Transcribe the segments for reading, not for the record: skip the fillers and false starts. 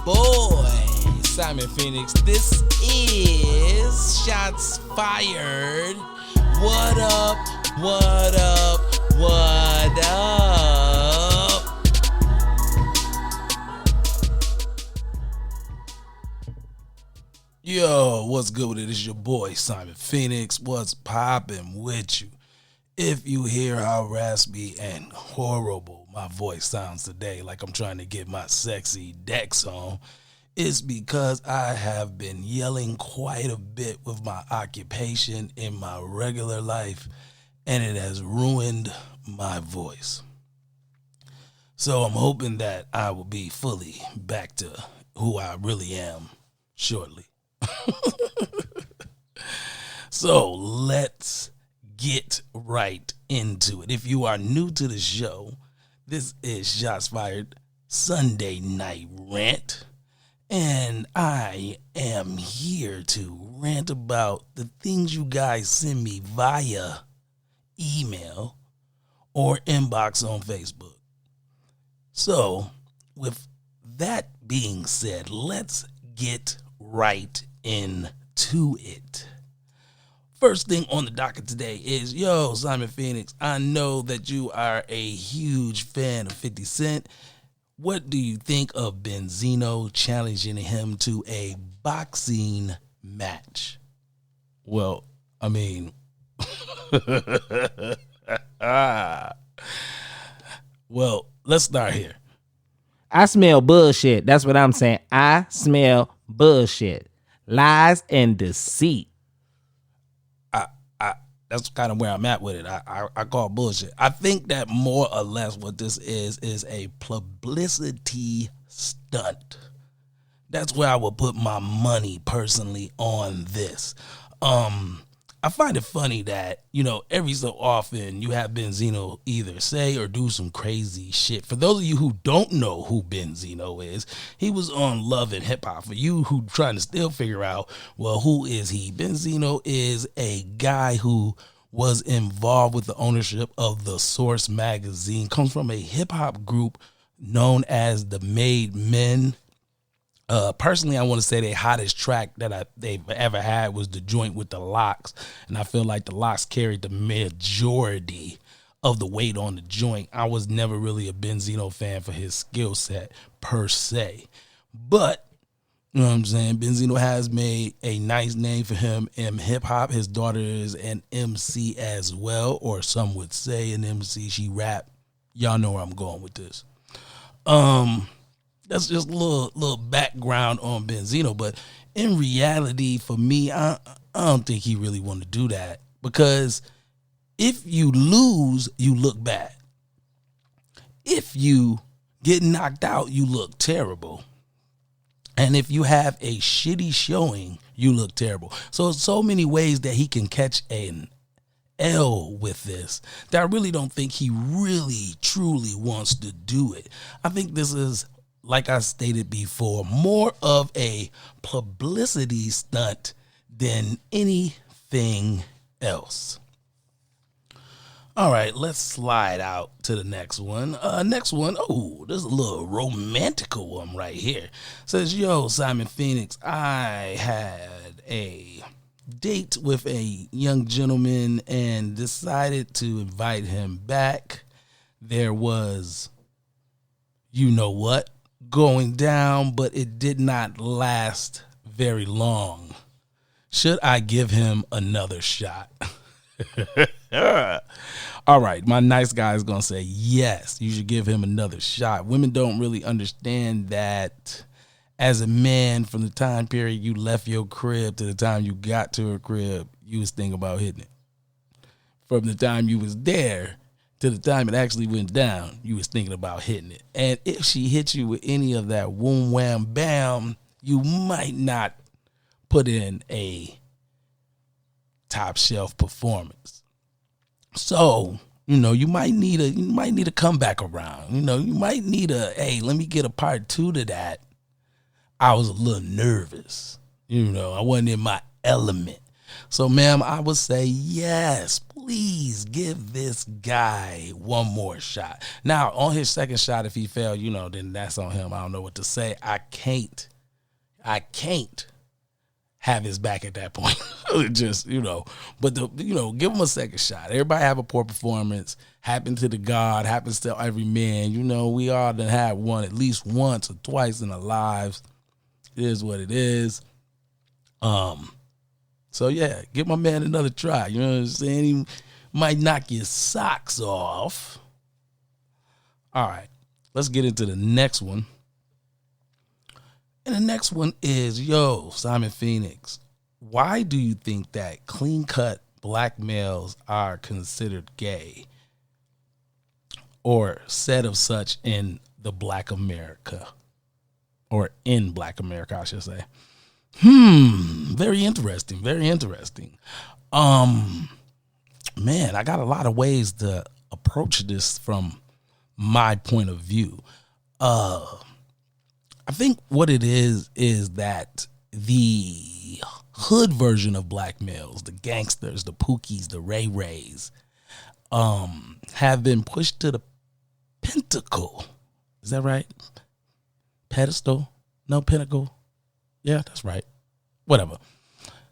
boy, Simon Phoenix. This is Shots Fired. What up? What up? What up? Yo, what's good with it? It's your boy, Simon Phoenix. What's poppin' with you? If you hear how raspy and horrible my voice sounds today, like I'm trying to get my sexy Dex on, it's because I have been yelling quite a bit with my occupation in my regular life, and it has ruined my voice. So I'm hoping that I will be fully back to who I really am shortly. So let's get right into it. If you are new to the show, this is Shots Fired Sunday Night Rant, and I am here to rant about the things you guys send me via email or inbox on Facebook. So, with that being said, let's get right into it. First thing on the docket today is, yo, Simon Phoenix, I know that you are a huge fan of 50 Cent. What do you think of Benzino challenging him to a boxing match? Well, I mean, well, let's start here. I smell bullshit. That's what I'm saying. I smell bullshit. Lies and deceit. That's kind of where I'm at with it. I call bullshit. I think that more or less what this is a publicity stunt. That's where I would put my money personally on this. I find it funny that, every so often you have Benzino either say or do some crazy shit. For those of you who don't know who Benzino is, he was on Love and Hip Hop. For you who trying to still figure out, well, who is he? Benzino is a guy who was involved with the ownership of The Source magazine, comes from a hip hop group known as the Made Men. Personally, I want to say the hottest track that they've ever had was the joint with the Locks, and I feel like the Locks carried the majority of the weight on the joint. I was never really a Benzino fan for his skill set per se, but you know what I'm saying, Benzino has made a nice name for him in hip hop. His daughter is an MC as well, or some would say an MC. She rap. Y'all know where I'm going with this. That's just a little background on Benzino, but in reality, for me, I don't think he really want to do that, because if you lose, you look bad. If you get knocked out, you look terrible. And if you have a shitty showing, you look terrible. So many ways that he can catch an L with this that I really don't think he really, truly wants to do it. I think this is, like I stated before, more of a publicity stunt than anything else. All right, let's slide out to the next one. Oh, there's a little romantical one right here. Says, yo, Simon Phoenix, I had a date with a young gentleman and decided to invite him back. There was, you know what, going down, but it did not last very long. Should I give him another shot? All right, my nice guy is going to say, yes, you should give him another shot. Women don't really understand that as a man, from the time period you left your crib to the time you got to her crib, you was thinking about hitting it. From the time you was there to the time it actually went down, you was thinking about hitting it. And if she hit you with any of that whoom, wham, bam, you might not put in a top shelf performance. So, you might need a comeback around. You might need hey, let me get a part 2 to that. I was a little nervous. I wasn't in my element. So, ma'am, I would say yes. please give this guy one more shot. Now, on his second shot, if he failed, then that's on him. I don't know what to say. I can't have his back at that point. Just, but give him a second shot. Everybody have a poor performance. Happen to the God, happens to every man. We all done had one at least once or twice in our lives. It is what it is. So yeah, give my man another try. You know what I'm saying? He might knock your socks off. All right, let's get into the next one. And the next one is, Simon Phoenix, why do you think that clean-cut black males are considered gay or said of such in the Black America, or in Black America, I should say? Very interesting. Very interesting. Man, I got a lot of ways to approach this from my point of view. I think what it is that the hood version of black males, the gangsters, the Pookies, the Ray Rays, have been pushed to the pinnacle. Is that right? Pedestal? No, pinnacle? Yeah, that's right. Whatever.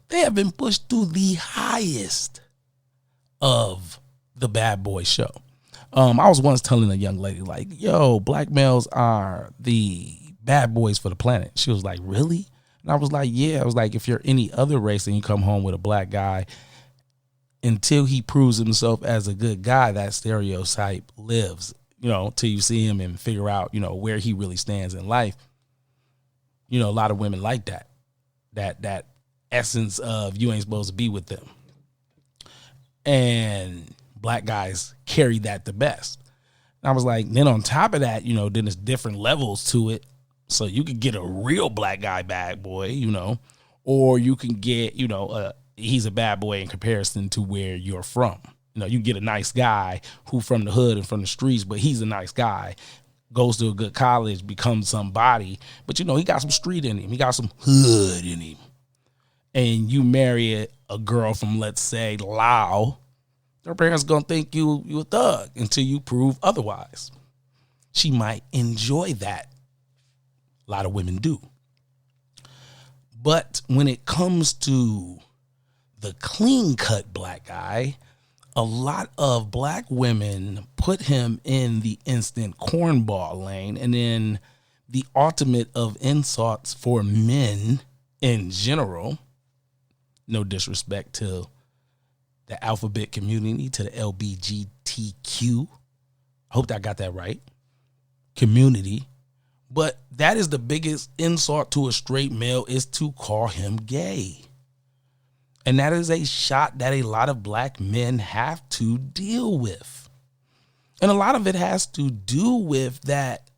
They have been pushed to the highest of the bad boy show. I was once telling a young lady, like, black males are the bad boys for the planet. She was like, really? And I was like, yeah. I was like, if you're any other race and you come home with a black guy, until he proves himself as a good guy, that stereotype lives, till you see him and figure out, where he really stands in life. A lot of women like that essence of you ain't supposed to be with them. And black guys carry that the best. And I was like, then on top of that, then there's different levels to it. So you could get a real black guy bad boy, or you can get, he's a bad boy in comparison to where you're from. You get a nice guy who from the hood and from the streets, but he's a nice guy, goes to a good college, becomes somebody, but he got some street in him. He got some hood in him. And you marry a girl from, let's say, Lao, her parents gonna think you a thug until you prove otherwise. She might enjoy that. A lot of women do. But when it comes to the clean-cut black guy, a lot of black women put him in the instant cornball lane, and then the ultimate of insults for men in general. No disrespect to the alphabet community, to the LBGTQ. I hope that I got that right. Community. But that is the biggest insult to a straight male, is to call him gay. And that is a shot that a lot of black men have to deal with. And a lot of it has to do with that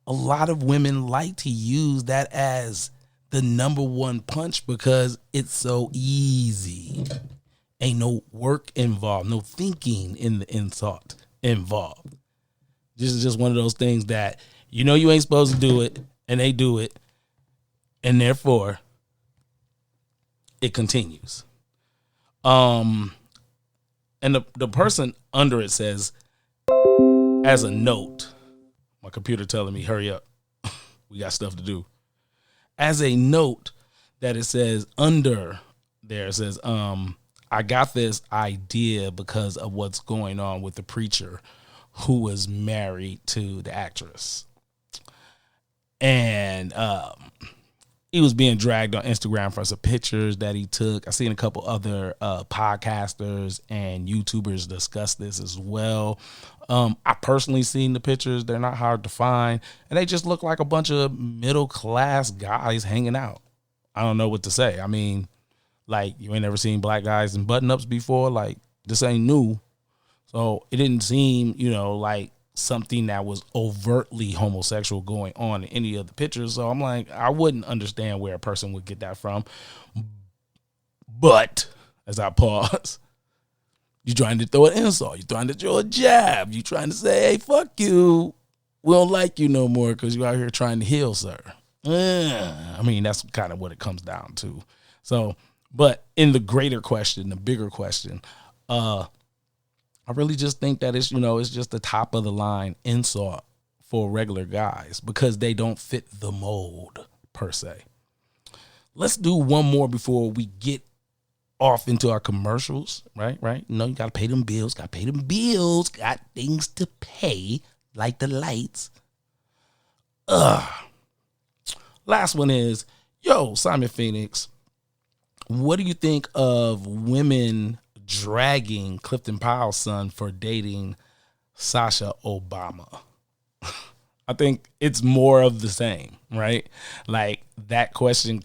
a lot of women like to use that as the number one punch because it's so easy. Ain't no work involved, no thinking in the insult involved. This is just one of those things that you ain't supposed to do it, and they do it, and therefore it continues. And the person under it says, as a note, my computer telling me, hurry up, we got stuff to do. As a note that it says under there, it says, I got this idea because of what's going on with the preacher who was married to the actress. And he was being dragged on Instagram for some pictures that he took. I've seen a couple other podcasters and YouTubers discuss this as well. I personally seen the pictures. They're not hard to find. And they just look like a bunch of middle-class guys hanging out. I don't know what to say. I mean, like, you ain't never seen black guys in button-ups before. Like, this ain't new. So it didn't seem, like something that was overtly homosexual going on in any of the pictures. So I'm like, I wouldn't understand where a person would get that from. But as I pause, you're trying to throw an insult. You're trying to throw a jab. You're trying to say, hey, fuck you. We don't like you no more because you're out here trying to heal, sir. I mean, that's kind of what it comes down to. So, but in the greater question, the bigger question, I really just think that it's just the top of the line insult for regular guys because they don't fit the mold per se. Let's do one more before we get off into our commercials, right? You know, you got to pay them bills, got things to pay, like the lights. Last one is, Simon Phoenix, what do you think of women dragging Clifton Powell's son for dating Sasha Obama? I think it's more of the same, right? Like that question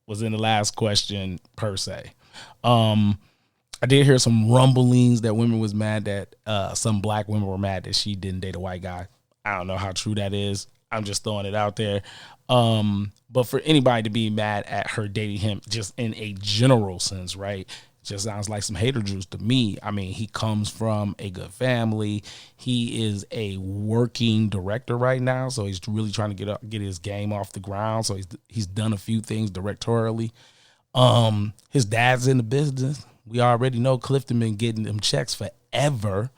was in the last question per se. I did hear some rumblings that women was mad that some black women were mad that she didn't date a white guy. I don't know how true that is. I'm just throwing it out there. But for anybody to be mad at her dating him just in a general sense, right? Just sounds like some hater juice to me. I mean, he comes from a good family. He is a working director right now, so he's really trying to get his game off the ground. So he's done a few things directorially. His dad's in the business. We already know Clifton been getting them checks forever.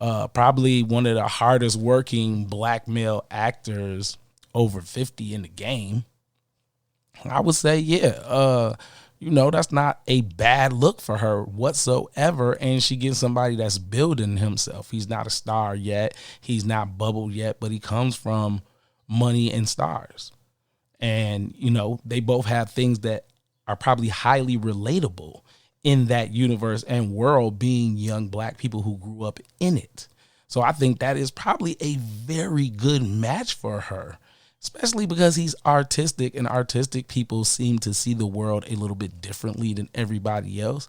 Probably one of the hardest working black male actors over 50 in the game. I would say, that's not a bad look for her whatsoever. And she gets somebody that's building himself. He's not a star yet. He's not bubbled yet, but he comes from money and stars. And, they both have things that are probably highly relatable in that universe and world, being young black people who grew up in it. So I think that is probably a very good match for her, especially because he's artistic, and artistic people seem to see the world a little bit differently than everybody else.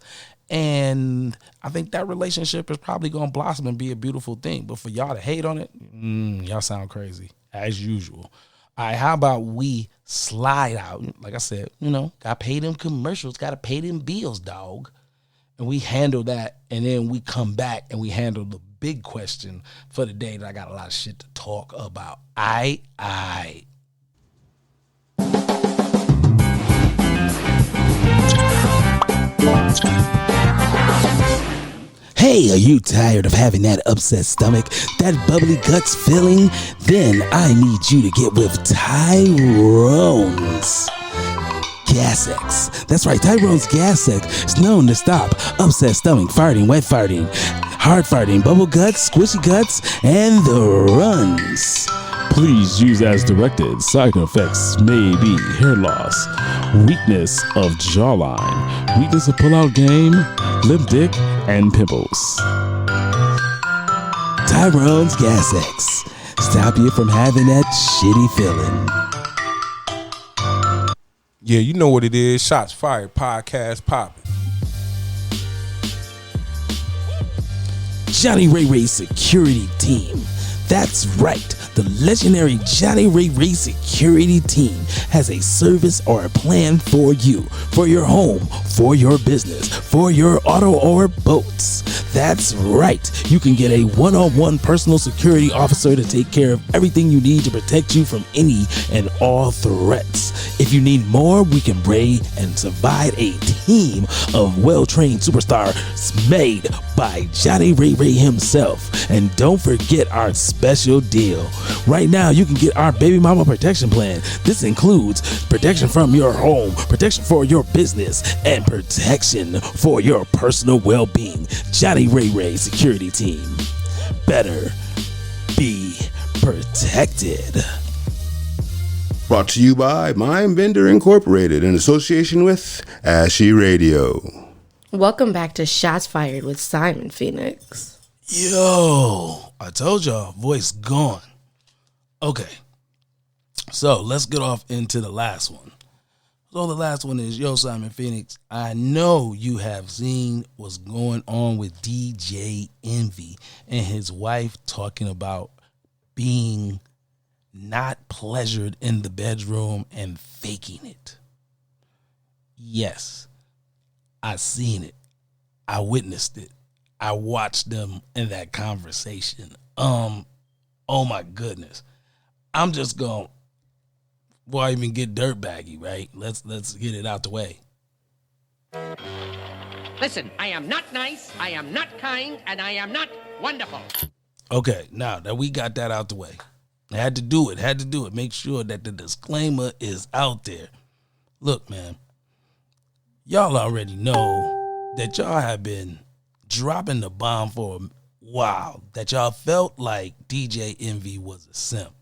And I think that relationship is probably going to blossom and be a beautiful thing. But for y'all to hate on it, y'all sound crazy as usual. All right, how about we slide out? Like I said, got to pay them commercials, got to pay them bills, dog. And we handle that, and then we come back and we handle the big question for the day that I got a lot of shit to talk about. Aight. Hey, are you tired of having that upset stomach, that bubbly guts feeling? Then I need you to get with Tyrone's Gas X. That's right, Tyrone's Gas X is known to stop upset stomach, farting, wet farting, hard farting, bubble guts, squishy guts, and the runs. Please use as directed. Side effects may be hair loss, weakness of jawline, weakness of pull-out game, lip dick, and pimples. Tyrone's Gas X. Stop you from having that shitty feeling. Yeah, you know what it is. Shots Fired podcast popping. Johnny Ray Ray's security team. That's right. The legendary Johnny Ray Ray security team has a service or a plan for you, for your home, for your business, for your auto or boats. That's right. You can get a one-on-one personal security officer to take care of everything you need to protect you from any and all threats. If you need more, we can bring and provide a team of well-trained superstars made by Johnny Ray Ray himself. And don't forget our special deal. Right now, you can get our baby mama protection plan. This includes protection from your home, protection for your business, and protection for your personal well-being. Johnny Ray Ray Security Team. Better be protected. Brought to you by Mind Bender Incorporated in association with Ashy Radio. Welcome back to Shots Fired with Simon Phoenix. Yo, I told y'all, voice gone. Okay, so let's get off into the last one. So the last one is, Simon Phoenix, I know you have seen what's going on with DJ Envy and his wife talking about being not pleasured in the bedroom and faking it. Yes, I seen it. I witnessed it. I watched them in that conversation. Oh my goodness. I'm just going, before I even get dirtbaggy, right? Let's get it out the way. Listen, I am not nice, I am not kind, and I am not wonderful. Okay, now that we got that out the way, had to do it. Make sure that the disclaimer is out there. Look, man, y'all already know that y'all have been dropping the bomb for a while, that y'all felt like DJ Envy was a simp.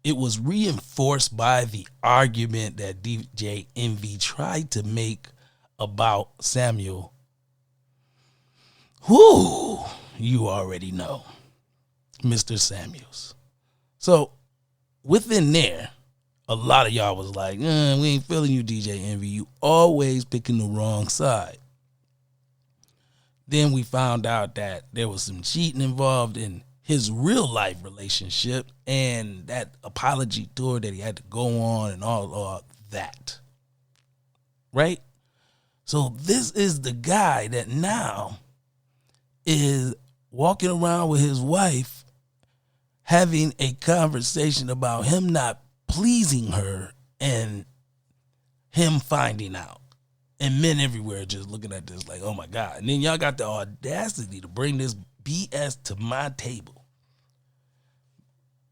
It was reinforced by the argument that DJ Envy tried to make about Samuel. Whoo, you already know, Mr. Samuels. So within there, a lot of y'all was like, we ain't feeling you, DJ Envy. You always picking the wrong side. Then we found out that there was some cheating involved in his real life relationship and that apology tour that he had to go on and all that. Right? So this is the guy that now is walking around with his wife having a conversation about him not pleasing her and him finding out. And men everywhere just looking at this like, oh my God. And then y'all got the audacity to bring this BS to my table.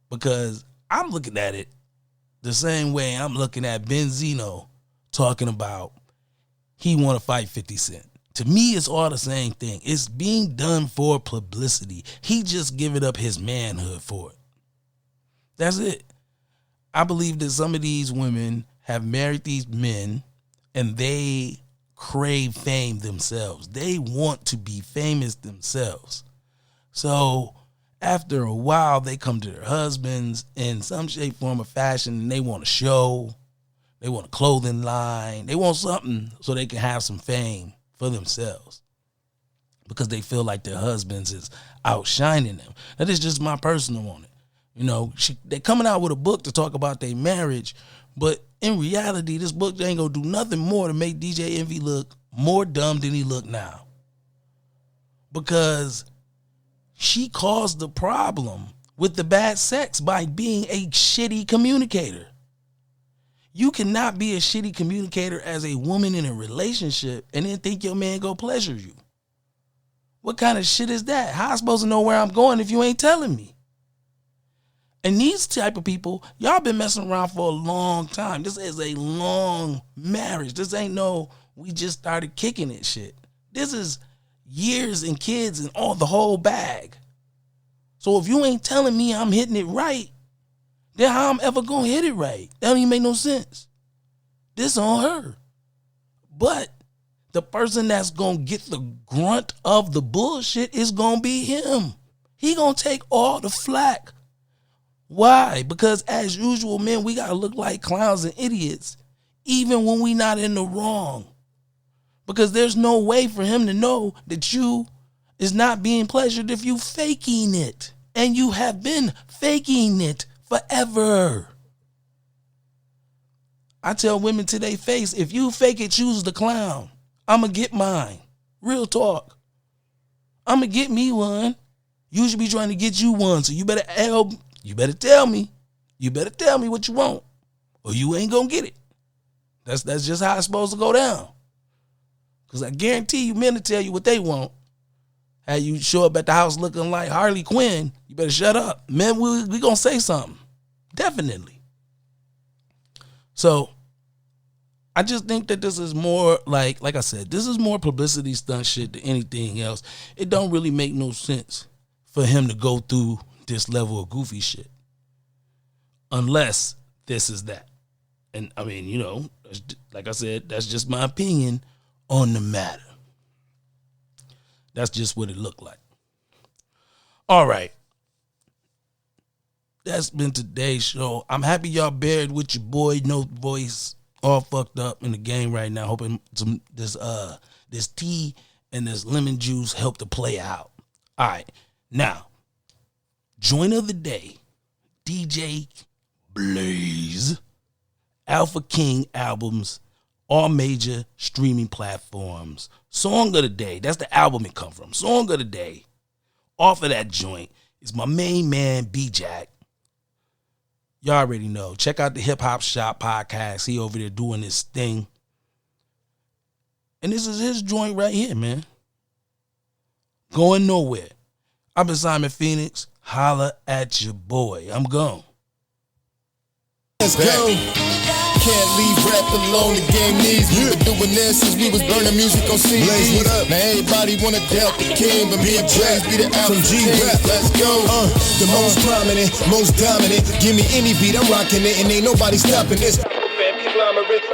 Because I'm looking at it the same way I'm looking at Benzino talking about he want to fight 50 Cent. To me, it's all the same thing. It's being done for publicity. He just giving up his manhood for it. That's it. I believe that some of these women have married these men and they crave fame themselves. They want to be famous themselves. So after a while, they come to their husbands in some shape, form, or fashion, and they want a show. They want a clothing line. They want something so they can have some fame for themselves because they feel like their husbands is outshining them. That is just my personal on it. You know, they're coming out with a book to talk about their marriage, but in reality, this book ain't gonna do nothing more to make DJ Envy look more dumb than he look now. Because she caused the problem with the bad sex by being a shitty communicator. You cannot be a shitty communicator as a woman in a relationship and then think your man go pleasure you. What kind of shit is that? How am I supposed to know where I'm going if you ain't telling me? And these type of people, y'all been messing around for a long time. This is a long marriage. This ain't no, we just started kicking it shit. This is years and kids and all the whole bag. So if you ain't telling me I'm hitting it right, then how I'm ever gonna hit it right? That don't even make no sense. This on her. But the person that's gonna get the grunt of the bullshit is gonna be him. He gonna take all the flack. Why? Because as usual, men, we gotta look like clowns and idiots, even when we not in the wrong. Because there's no way for him to know that you is not being pleasured if you faking it. And you have been faking it forever. I tell women to their face, if you fake it, choose the clown. I'ma get mine. Real talk. I'ma get me one. You should be trying to get you one, so you better help. You better tell me. You better tell me what you want, or you ain't gonna get it. That's just how it's supposed to go down. Because I guarantee you men will tell you what they want. How you show up at the house looking like Harley Quinn, you better shut up. Men, we gonna say something. Definitely. So, I just think that this is more like I said, this is more publicity stunt shit than anything else. It don't really make no sense for him to go through this level of goofy shit. Unless this is that. And I mean, you know, like I said, that's just my opinion on the matter. That's just what it looked like. All right. That's been today's show. I'm happy y'all bared with your boy, no voice, all fucked up in the game right now. Hoping this tea and this lemon juice help to play out. All right. Now, joint of the day, DJ Blaze, Alpha King albums, all major streaming platforms. Song of the day, that's the album it come from. Song of the day, off of that joint, is my main man, B-Jack. Y'all already know. Check out the Hip Hop Shop podcast. He over there doing his thing. And this is his joint right here, man. Going nowhere. I've been Simon Phoenix. Holla at your boy. I'm gone. Let's go. Can't leave rap alone, the game needs me. Been doing this since we was burning music on CDs. Blaze, what up? Now everybody wanna doubt the king, but me and Blaze be the alpha G-Rap. Let's go. The most prominent, most dominant. Give me any beat, I'm rocking it, and ain't nobody stopping this.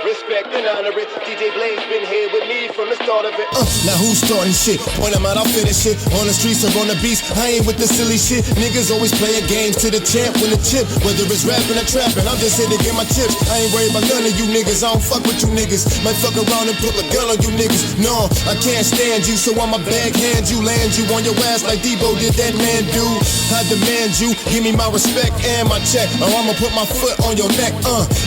Respect and honor it. DJ Blaze been here with me from the start of it. Now who's starting shit? Point them out, I'll finish it. On the streets or on the beats, I ain't with the silly shit. Niggas always playing games to the champ win the chip. Whether it's rapping or trapping, I'm just here to get my chips. I ain't worried about none of you niggas. I don't fuck with you niggas. Might fuck around and put a gun on you niggas. No, I can't stand you, so I'ma backhand you, land you on your ass like Debo did that man do. I demand you, give me my respect and my check, or I'ma put my foot on your neck.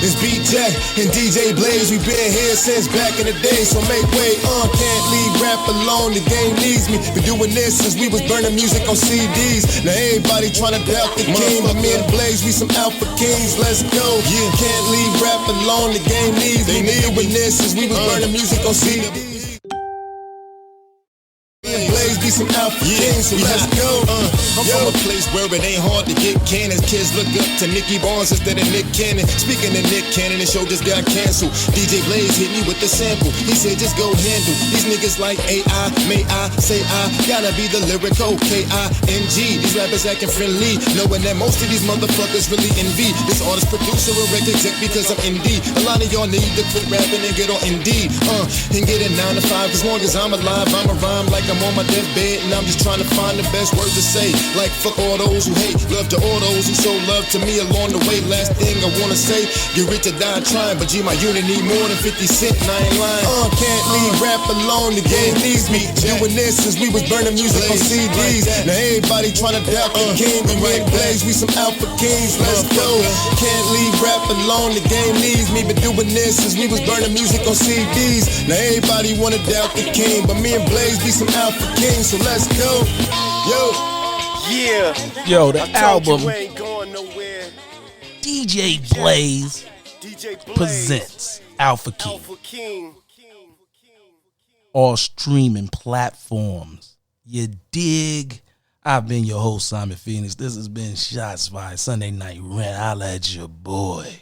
It's B-Jack and DJ Blaze, we been here since back in the day, so make way. Can't leave rap alone, the game needs me. Been doing this since we was burning music on CDs. Now everybody tryna doubt the king, but me and Blaze, we some alpha kings. Let's go. Yeah, can't leave rap alone, the game needs me. Been doing this since we was burning music on CDs. Blaze be some alpha kings, so let's go. I'm from a place where it ain't hard to get cannons. Kids look up to Nicky Barnes instead of Nick Cannon. Speaking of Nick Cannon, the show just got canceled. DJ Blaze hit me with the sample. He said just go handle these niggas like AI. May I say I gotta be the lyrical K-I-N-G. These rappers acting friendly, knowing that most of these motherfuckers really envy this artist, producer, or record exec because I'm indie. A lot of y'all need to quit rapping and get on Indeed, and get a 9 to 5. As long as I'm alive, I'ma rhyme like I'm on my deathbed, and I'm just trying to find the best words to say. Like fuck all those who hate, love to all those who show love to me along the way. Last thing I wanna say, get rich or die trying, but G, my unit need more than 50 cent, and I ain't lying. Can't leave rap alone, the game needs me. Doing this since we was burning music on CDs. Now everybody tryna doubt the king, but me and Blaze, we some alpha kings. Let's go. Can't leave rap alone, the game needs me. Been doing this since we was burning music on CDs. Now everybody wanna doubt the king, but me and Blaze, we some alpha kings. So let's go. Yo, the album DJ Blaze presents Alpha King. All streaming platforms. You dig? I've been your host, Simon Phoenix. This has been Shots Fired Sunday Night Rant. I'll at your boy.